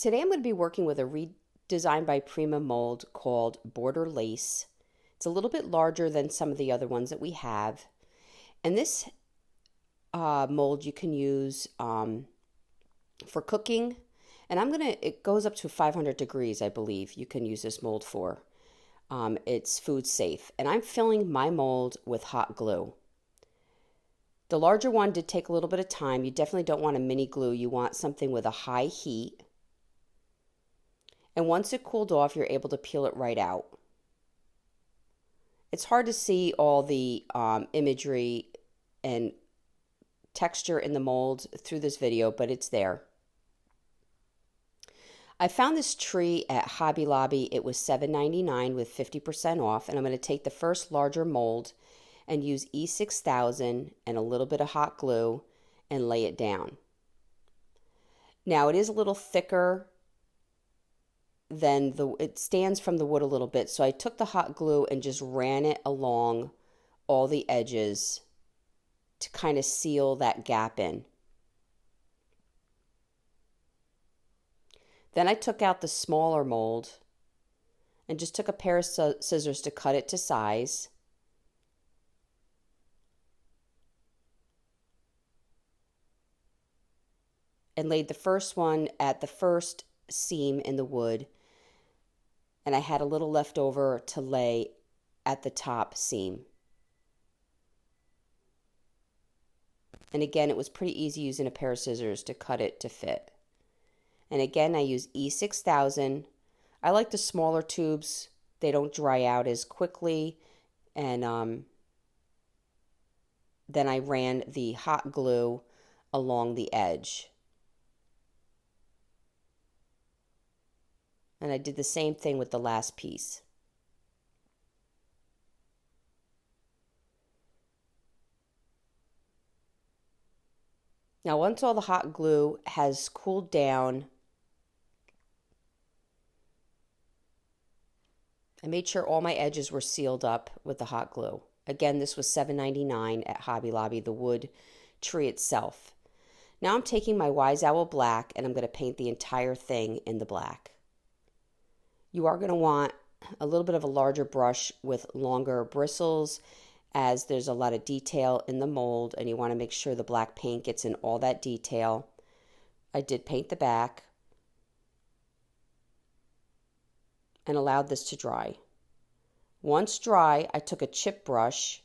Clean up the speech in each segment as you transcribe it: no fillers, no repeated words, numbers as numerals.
Today I'm going to be working with a redesigned by Prima mold called Border Lace. It's a little bit larger than some of the other ones that we have. And this mold you can use for cooking. And it goes up to 500 degrees, I believe, you can use this mold for. It's food safe. And I'm filling my mold with hot glue. The larger one did take a little bit of time. You definitely don't want a mini glue. You want something with a high heat. And once it cooled off, you're able to peel it right out. It's hard to see all the imagery and texture in the mold through this video, but it's there. I found this tree at Hobby Lobby. It was $7.99 with 50% off, and I'm going to take the first larger mold and use E6000 and a little bit of hot glue and lay it down. Now it is a little thicker than it stands from the wood a little bit, so I took the hot glue and just ran it along all the edges to kind of seal that gap in. Then I took out the smaller mold and just took a pair of scissors to cut it to size. And laid the first one at the first seam in the wood, and I had a little left over to lay at the top seam. And again, it was pretty easy using a pair of scissors to cut it to fit. And again, I use E6000. I like the smaller tubes. They don't dry out as quickly. And then I ran the hot glue along the edge. And I did the same thing with the last piece. Now, once all the hot glue has cooled down, I made sure all my edges were sealed up with the hot glue. Again, this was $7.99 at Hobby Lobby, the wood tree itself. Now I'm taking my Wise Owl black and I'm going to paint the entire thing in the black. You are going to want a little bit of a larger brush with longer bristles, as there's a lot of detail in the mold and you want to make sure the black paint gets in all that detail. I did paint the back and allowed this to dry. Once dry, I took a chip brush,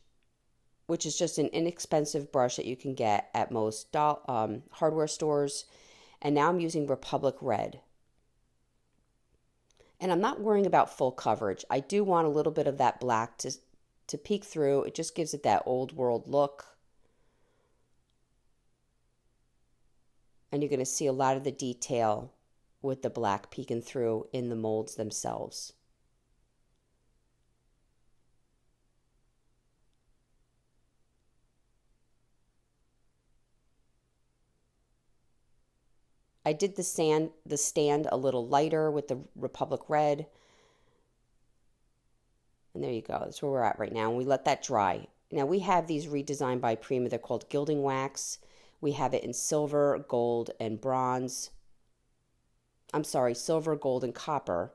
which is just an inexpensive brush that you can get at most hardware stores, and now I'm using Republic Red. And I'm not worrying about full coverage. I do want a little bit of that black to peek through. It just gives it that old world look. And you're going to see a lot of the detail with the black peeking through in the molds themselves. I did the stand a little lighter with the Republic Red. And there you go. That's where we're at right now. And we let that dry. Now we have these redesigned by Prima. They're called gilding wax. We have it in silver, gold, and bronze. I'm sorry, silver, gold, and copper.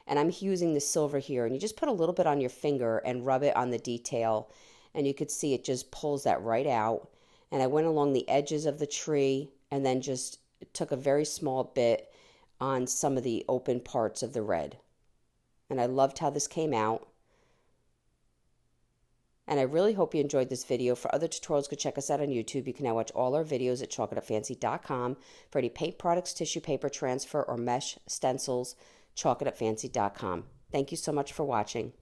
And I'm using the silver here. And you just put a little bit on your finger and rub it on the detail. And you could see it just pulls that right out. And I went along the edges of the tree and then just took a very small bit on some of the open parts of the red. And I loved how this came out. And I really hope you enjoyed this video. For other tutorials, go check us out on YouTube. You can now watch all our videos at chalkitupfancy.com. For any paint products, tissue paper transfer, or mesh stencils, chalkitupfancy.com. Thank you so much for watching.